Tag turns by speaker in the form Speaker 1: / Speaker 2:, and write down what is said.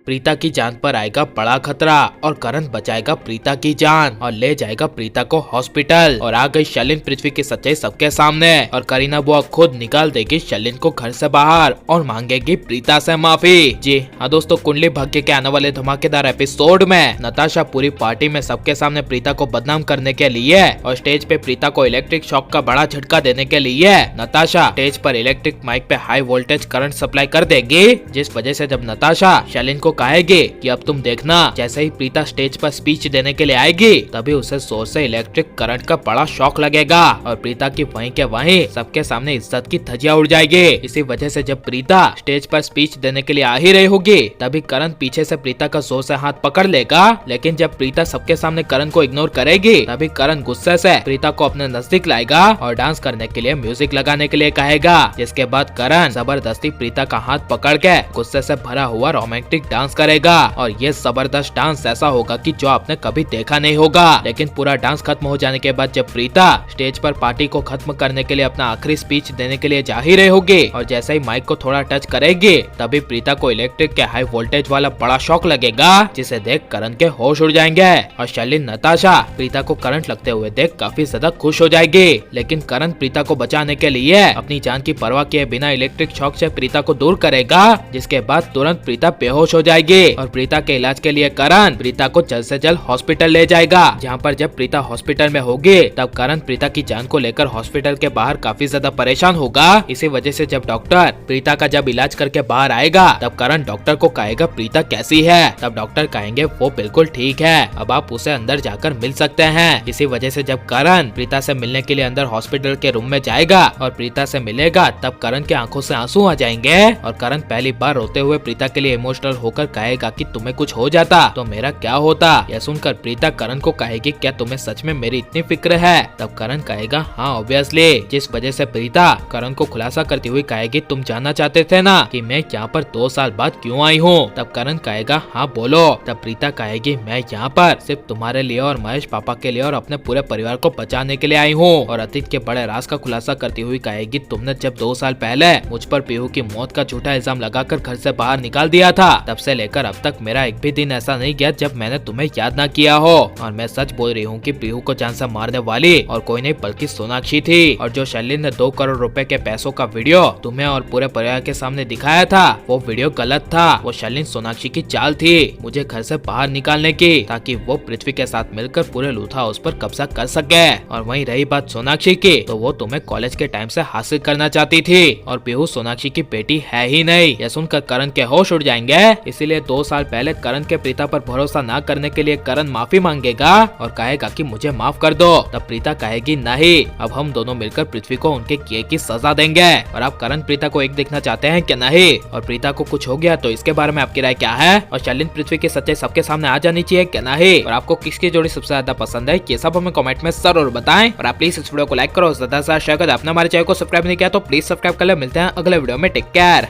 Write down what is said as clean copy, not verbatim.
Speaker 1: प्रीता की जान पर आएगा बड़ा खतरा और करण बचाएगा प्रीता की जान और ले जाएगा प्रीता को हॉस्पिटल। और आ गई शर्लिन पृथ्वी की सच्चाई सबके सामने और करीना बुआ खुद निकाल देगी शर्लिन को घर से बाहर और मांगेगी प्रीता से माफी। जी हाँ दोस्तों, कुंडली भाग्य के आने वाले धमाकेदार एपिसोड में नताशा पूरी पार्टी में सबके सामने प्रीता को बदनाम करने के लिए और स्टेज पे प्रीता को इलेक्ट्रिक शॉक का बड़ा झटका देने के लिए नताशा स्टेज पर इलेक्ट्रिक माइक पे हाई वोल्टेज करंट सप्लाई कर देगी, जिस वजह से जब नताशा शर्लिन को कहेगी कि अब तुम देखना, जैसे ही प्रीता स्टेज पर स्पीच देने के लिए आएगी तभी उसे जोर से इलेक्ट्रिक करंट का बड़ा शॉक लगेगा और प्रीता की वहीं के वहीं सबके सामने इज्जत की धज्जियां उड़ जाएगी। इसी वजह से जब प्रीता स्टेज पर स्पीच देने के लिए आ ही रही होगी तभी करण पीछे से प्रीता का जोर से हाथ पकड़ लेगा, लेकिन जब प्रीता सबके सामने करण को इग्नोर करेगी तभी करण गुस्से से प्रीता को अपने नजदीक लाएगा और डांस करने के लिए म्यूजिक लगाने के लिए कहेगा, जिसके बाद करण जबरदस्ती प्रीता का हाथ पकड़ के गुस्से से भरा हुआ रोमांटिक डांस करेगा और ये जबरदस्त डांस ऐसा होगा कि जो आपने कभी देखा नहीं होगा। लेकिन पूरा डांस खत्म हो जाने के बाद जब प्रीता स्टेज पर पार्टी को खत्म करने के लिए अपना आखिरी स्पीच देने के लिए जा ही रही होगी और जैसे ही माइक को थोड़ा टच करेगी तभी प्रीता को इलेक्ट्रिक के हाई वोल्टेज वाला बड़ा शॉक लगेगा, जिसे देख करण के होश उड़ जाएंगे और शर्लिन नताशा प्रीता को करंट लगते हुए देख काफी ज्यादा खुश हो जाएगी। लेकिन करण प्रीता को बचाने के लिए अपनी जान की परवाह किए बिना इलेक्ट्रिक शॉक से प्रीता को दूर करेगा, जिसके बाद तुरंत प्रीता बेहोश हो जाएगी और प्रीता के इलाज के लिए करण प्रीता को जल्द से जल्द हॉस्पिटल ले जाएगा। जहां पर जब प्रीता हॉस्पिटल में होगी तब करण प्रीता की जान को लेकर हॉस्पिटल के बाहर काफी ज्यादा परेशान होगा। इसी वजह से जब डॉक्टर प्रीता का जब इलाज करके बाहर आएगा तब करण डॉक्टर को कहेगा प्रीता कैसी है, तब डॉक्टर कहेंगे वो बिल्कुल ठीक है, अब आप उसे अंदर जाकर मिल सकते हैं। इसी वजह से जब करण प्रीता से मिलने के लिए अंदर हॉस्पिटल के रूम में जाएगा और प्रीता से मिलेगा तब करण के आंखों से आंसू आ जाएंगे और करण पहली बार रोते हुए प्रीता के लिए इमोशनल होकर कहेगा कि तुम्हें कुछ हो जाता तो मेरा क्या होता। यह सुनकर प्रीता करण को कहेगी क्या तुम्हें सच में मेरी इतनी फिक्र है, तब करण कहेगा हाँ ऑब्वियसली, जिस वजह से प्रीता करण को खुलासा करती हुई कहेगी तुम जानना चाहते थे ना कि मैं यहाँ पर 2 साल बाद क्यों आई हूँ, तब करण कहेगा हाँ बोलो, तब प्रीता कहेगी मैं यहाँ पर सिर्फ तुम्हारे लिए और महेश पापा के लिए और अपने पूरे परिवार को बचाने के लिए आई हूँ और अतीत के बड़े राज का खुलासा करती हुई कहेगी तुमने जब 2 साल पहले मुझ पर पीहू की मौत का झूठा इल्जाम लगाकर घर से बाहर निकाल दिया था तब से लेकर अब तक मेरा एक भी दिन ऐसा नहीं गया जब मैंने तुम्हें याद ना किया हो और मैं सच बोल रही हूँ कि पीहू को जान से मारने वाली और कोई नहीं बल्कि सोनाक्षी थी और जो शर्लिन ने 2 करोड़ रुपए के पैसों का वीडियो तुम्हें और पूरे परिवार के सामने दिखाया था वो वीडियो गलत था, वो शर्लिन सोनाक्षी की चाल थी मुझे घर से बाहर निकालने की ताकि वो पृथ्वी के साथ मिलकर पूरे लूथा हाउस पर कब्जा कर सके। और वहीं रही बात सोनाक्षी की तो वो तुम्हें कॉलेज के टाइम से हासिल करना चाहती थी और पीहू सोनाक्षी की बेटी है ही नहीं। यह सुनकर करण के होश उड़ जाएंगे। इसीलिए 2 साल पहले करण के प्रीता पर भरोसा न करने के लिए करण माफी मांगेगा और कहेगा कि मुझे माफ कर दो, तब प्रीता कहेगी नहीं, अब हम दोनों मिलकर पृथ्वी को उनके किए की सजा देंगे। और आप करण प्रीता को एक देखना चाहते हैं क्या नहीं, और प्रीता को कुछ हो गया तो इसके बारे में आपकी राय क्या है, और शर्लिन पृथ्वी की सच्चाई सबके सामने आ जानी चाहिए क्या नहीं, और आपको किसकी जोड़ी सबसे ज्यादा पसंद है ये सब हमें कमेंट में जरूर बताएं। और आप प्लीज इस वीडियो को लाइक करो, ज्यादा से शेयर करो। आपने हमारे चैनल को सब्सक्राइब नहीं किया तो प्लीज सब्सक्राइब कर ले। मिलते हैं अगले वीडियो में, टेक केयर।